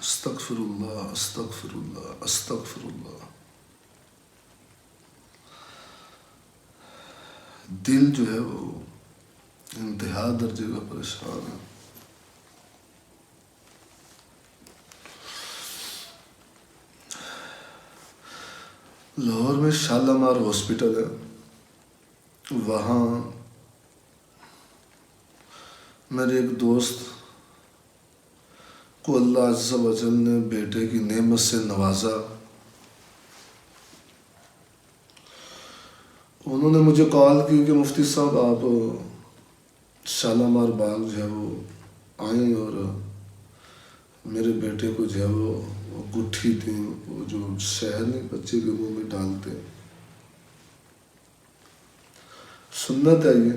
استغفر اللہ استغفر اللہ استغفر اللہ۔ دل جو ہے وہ انتہا درجے کا پریشان ہے۔ لاہور میں شالامار ہاسپٹل ہے، وہاں میرے ایک دوست کو اللہ عز و جل نے بیٹے کی نعمت سے نوازا۔ انہوں نے مجھے کال کی کہ مفتی صاحب آپ شالامار باغ جو ہے وہ آئیں اور میرے بیٹے کو جو ہے وہ گٹھی تھی، وہ جو شہد نہیں بچے کے منہ میں ڈالتے، سنت ہے یہ۔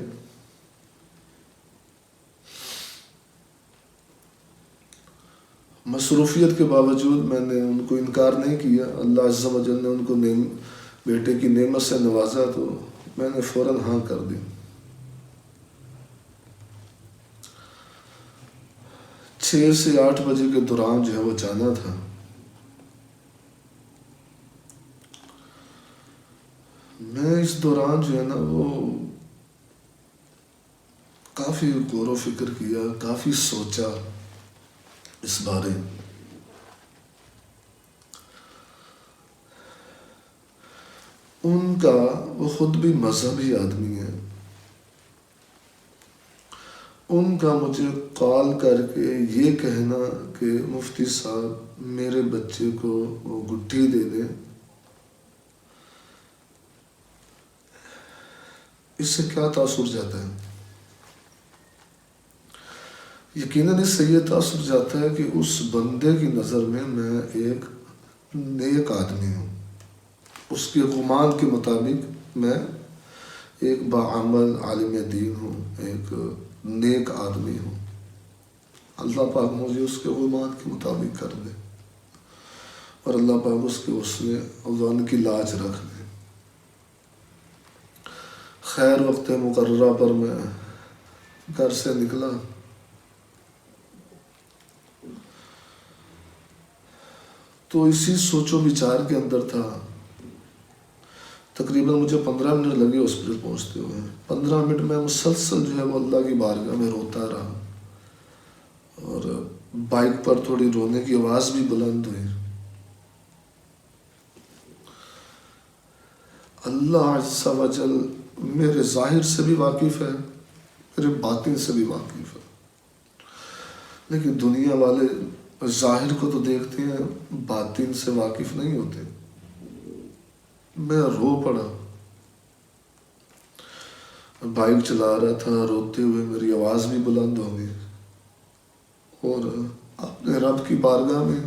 مصروفیت کے باوجود میں نے ان کو انکار نہیں کیا۔ اللہ عز و جل نے ان کو بیٹے کی نعمت سے نوازا تو میں نے فوراً ہاں کر دی۔ 6 سے 8 بجے کے دوران جو ہے وہ جانا تھا۔ میں اس دوران جو ہے نا وہ کافی غور و فکر کیا، کافی سوچا اس بارے۔ ان کا وہ خود بھی مذہبی آدمی ہے، ان کا مجھے کال کر کے یہ کہنا کہ مفتی صاحب میرے بچے کو وہ گٹھی دے دیں، اس سے کیا تاثر جاتا ہے؟ یقیناً اس سے یہ تاثر جاتا ہے کہ اس بندے کی نظر میں ایک نیک آدمی ہوں، اس کے گمان کے مطابق میں ایک باعمل عالم دین ہوں، ایک نیک آدمی ہوں۔ اللہ پاک مجھے اس کے گمان کے مطابق کر دے اور اللہ پاک اس کے حسن کی لاج رکھ دے۔ خیر وقت مقررہ پر میں گھر سے نکلا، تو اسی سوچ و بچار کے اندر تھا۔ تقریباً مجھے 15 منٹ لگے ہاسپٹل پہنچتے ہوئے۔ 15 منٹ میں مسلسل جو ہے وہ اللہ کی بارگاہ میں روتا رہا، اور بائک پر تھوڑی رونے کی آواز بھی بلند ہوئی۔ اللہ عز و جل میرے ظاہر سے بھی واقف ہے، میرے باطن سے بھی واقف ہے، لیکن دنیا والے ظاہر کو تو دیکھتے ہیں، باطن سے واقف نہیں ہوتے۔ میں رو پڑا، بائک چلا رہا تھا، روتے ہوئے میری آواز بھی بلند ہو گئی، اور اپنے رب کی بارگاہ میں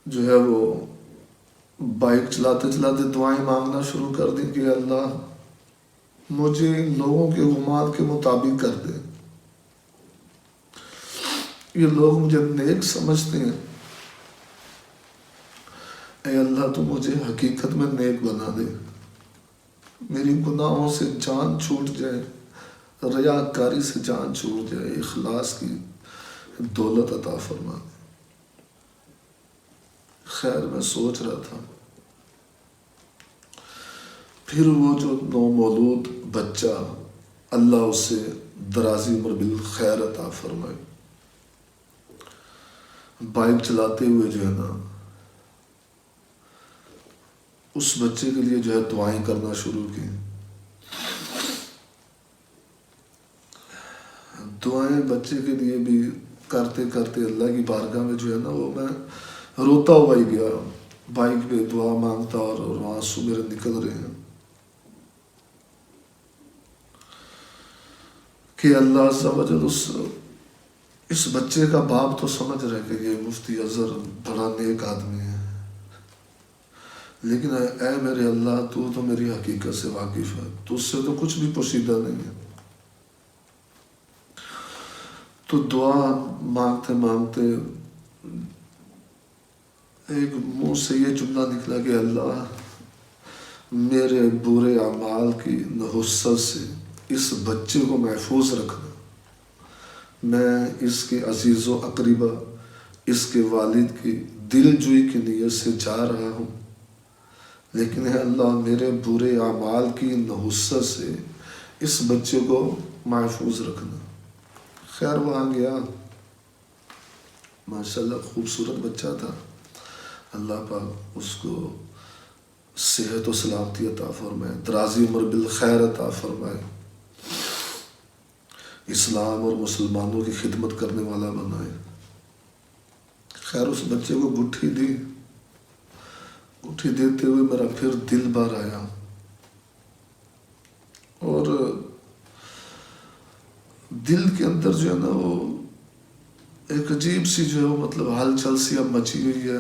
جو ہے وہ بائک چلاتے چلاتے دعائیں مانگنا شروع کر دی کہ اللہ مجھے لوگوں کے گمان کے مطابق کر دے، یہ لوگ مجھے نیک سمجھتے ہیں، اے اللہ تو مجھے حقیقت میں نیک بنا دے، میری گناہوں سے جان چھوٹ جائے، ریاکاری سے جان چھوٹ جائے، اخلاص کی دولت عطا فرما دے۔ خیر میں سوچ رہا تھا، پھر وہ جو نومولود بچہ اللہ اسے درازی عمر بالخیر عطا فرمائے، بائک چلاتے ہوئے جو ہے نا اس بچے کے لیے جو ہے دعائیں کرنا شروع کی۔ دعائیں بچے کے لیے بھی کرتے کرتے اللہ کی بارگاہ میں جو ہے نا وہ میں روتا ہوا ہی گیا، بائک پہ دعا مانگتا، اور آنسو میرے نکل رہے ہیں کہ اللہ عز و جل اس بچے کا باپ تو سمجھ رہے کہ یہ مفتی اظہر بڑا نیک آدمی ہے، لیکن اے میرے اللہ تو میری حقیقت سے واقف ہے، تو اس سے تو کچھ بھی پوشیدہ نہیں ہے۔ تو دعا مانگتے مانگتے ایک منہ سے یہ جملہ نکلا کہ اللہ میرے برے اعمال کی نحوست سے اس بچے کو محفوظ رکھنا، میں اس کے عزیز و اقربا اس کے والد کی دل جوئی کی نیت سے جا رہا ہوں، لیکن اے اللہ میرے برے اعمال کی نحوست سے اس بچے کو محفوظ رکھنا۔ خیر وہاں گیا، ماشاءاللہ خوبصورت بچہ تھا، اللہ پاک اس کو صحت و سلامتی عطا فرمائے، درازی عمر بالخیر عطا فرمائے، اسلام اور مسلمانوں کی خدمت کرنے والا بنائے۔ خیر اس بچے کو گٹھی دی، گٹھی دیتے ہوئے میرا پھر دل بھر آیا، اور دل کے اندر جو ہے نا وہ ایک عجیب سی جو ہے وہ مطلب ہلچل سی اب مچی ہوئی ہے،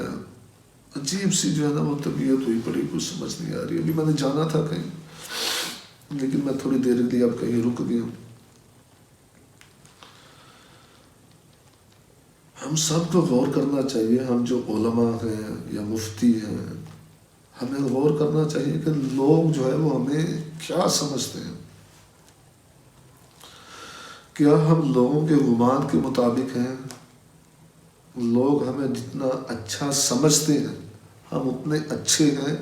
عجیب سی جو ہے نا وہ طبیعت ہوئی پڑی، کچھ سمجھ نہیں آ رہی۔ ابھی میں نے جانا تھا کہیں، لیکن میں تھوڑی دیر کے لیے اب کہیں رک گیا۔ ہم سب کو غور کرنا چاہیے، ہم جو علماء ہیں یا مفتی ہیں، ہمیں غور کرنا چاہیے کہ لوگ جو ہے وہ ہمیں کیا سمجھتے ہیں۔ کیا ہم لوگوں کے گمان کے مطابق ہیں؟ لوگ ہمیں جتنا اچھا سمجھتے ہیں ہم اتنے اچھے ہیں،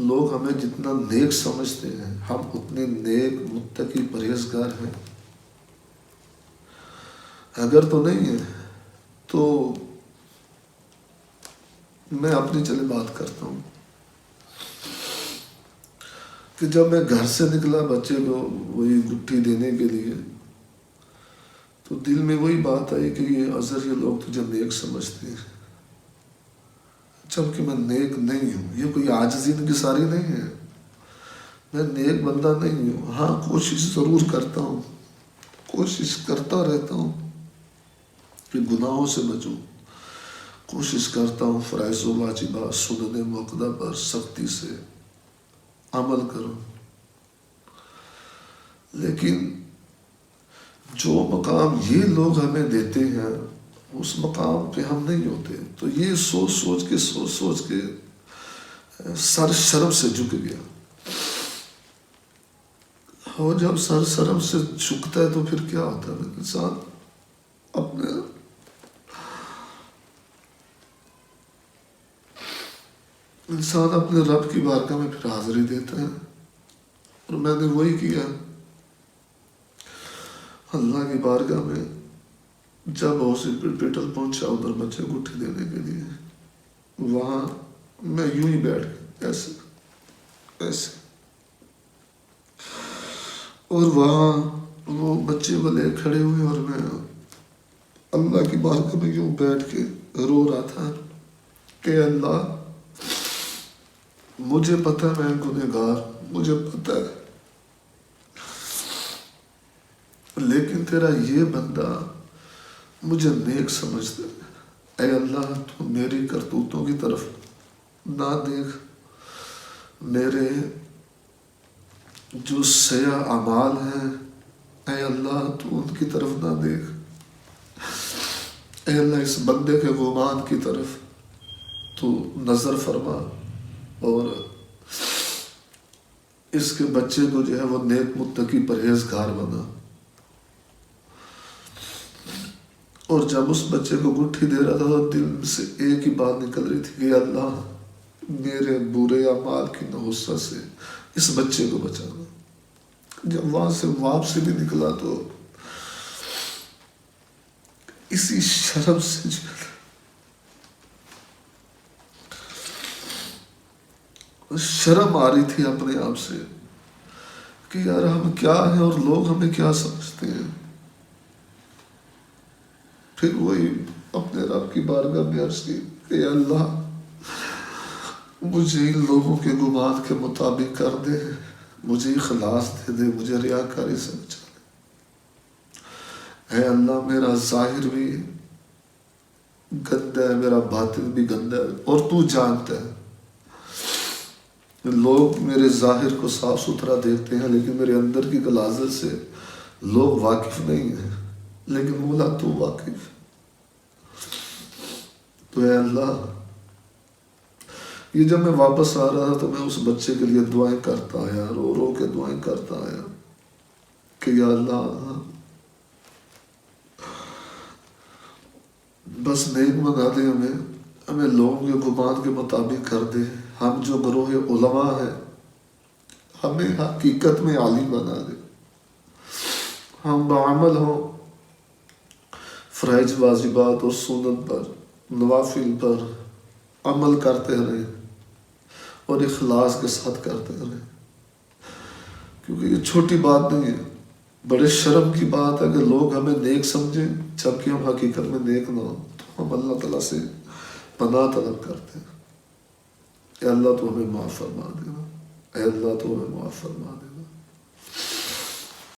لوگ ہمیں جتنا نیک سمجھتے ہیں ہم اتنے نیک متقی پرہیزگار ہیں؟ اگر تو نہیں ہے تو میں اپنی چلے بات کرتا ہوں کہ جب میں گھر سے نکلا بچے کو وہی گٹھی دینے کے لیے، تو دل میں وہی بات آئی کہ یہ اظہر یہ لوگ تجھے نیک سمجھتے ہیں، جبکہ میں نیک نہیں ہوں۔ یہ کوئی عاجزی انکساری نہیں ہے، میں نیک بندہ نہیں ہوں۔ ہاں کوشش ضرور کرتا ہوں، کوشش کرتا رہتا ہوں کہ گناہوں سے بچوں، کوشش کرتا ہوں فرائض و واجبات سنن موقدہ پر سختی سے عمل کروں، لیکن جو مقام یہ لوگ ہمیں دیتے ہیں اس مقام پہ ہم نہیں ہوتے۔ تو یہ سوچ سوچ کے سر شرم سے جھک گیا، اور جب سر شرم سے جھکتا ہے تو پھر کیا ہوتا ہے؟ انسان اپنے رب کی بارگاہ میں پھر حاضری دیتا ہے، اور میں نے وہی کیا۔ اللہ کی بارگاہ میں جب ہاسپٹل پہنچا ادھر بچے گٹھی دینے کے لیے، وہاں میں یوں ہی بیٹھ گیا ایسے، اور وہاں وہ بچے کو لے کھڑے ہوئے، اور میں اللہ کی بارگاہ میں یوں بیٹھ کے رو رہا تھا کہ اللہ مجھے پتہ ہے میں گنہگار، مجھے پتہ ہے، لیکن تیرا یہ بندہ مجھے نیک سمجھتا ہے۔ اے اللہ تو میری کرتوتوں کی طرف نہ دیکھ، میرے جو سیاہ اعمال ہیں اے اللہ تو ان کی طرف نہ دیکھ، اے اللہ اس بندے کے گمان کی طرف تو نظر فرما، اور اس کے بچے کو جو ہے وہ نیک متقی پرہیزگار بنا۔ اور جب اس بچے کو گٹھی دے رہا تھا تو دل سے ایک ہی بات نکل رہی تھی کہ اللہ میرے برے اعمال کی نحوست سے اس بچے کو بچانا۔ جب وہاں سے واپسی بھی نکلا تو اسی شرم سے شرم آ رہی تھی اپنے آپ سے کہ یار ہم کیا ہیں اور لوگ ہمیں کیا سمجھتے ہیں۔ پھر وہی اپنے رب کی بارگاہ میں عرض کی کہ اللہ مجھے ان لوگوں کے گمان کے مطابق کر دے، مجھے اخلاص دے دے، مجھے ریاکاری سے بچا لے۔ اے اللہ میرا ظاہر بھی گندا ہے، میرا باطن بھی گندا ہے، اور تو جانتا ہے۔ لوگ میرے ظاہر کو صاف ستھرا دیکھتے ہیں لیکن میرے اندر کی غلاظت سے لوگ واقف نہیں ہیں، لیکن مولا تو واقف۔ تو اے اللہ یہ جب میں واپس آ رہا تھا تو میں اس بچے کے لیے دعائیں کرتا آیا، رو رو کے دعائیں کرتا آیا کہ یا اللہ بس نیک بنا دے ہمیں لوگوں کے گمان کے مطابق کر دے. ہم جو گروہ علماء ہیں ہمیں حقیقت میں عالم بنا دے. ہم بعمل ہوں فرائض واجبات اور سنت پر نوافل پر عمل کرتے رہیں اور اخلاص کے ساتھ کرتے رہیں. کیونکہ یہ چھوٹی بات نہیں ہے، بڑے شرم کی بات ہے کہ لوگ ہمیں نیک سمجھیں جبکہ ہم حقیقت میں نیک نہ ہوں. تو ہم اللہ تعالیٰ سے پناہ طلب کرتے ہیں. اے اللہ تو ہمیں معاف فرما دینا، اے اللہ تو ہمیں معاف فرما دینا.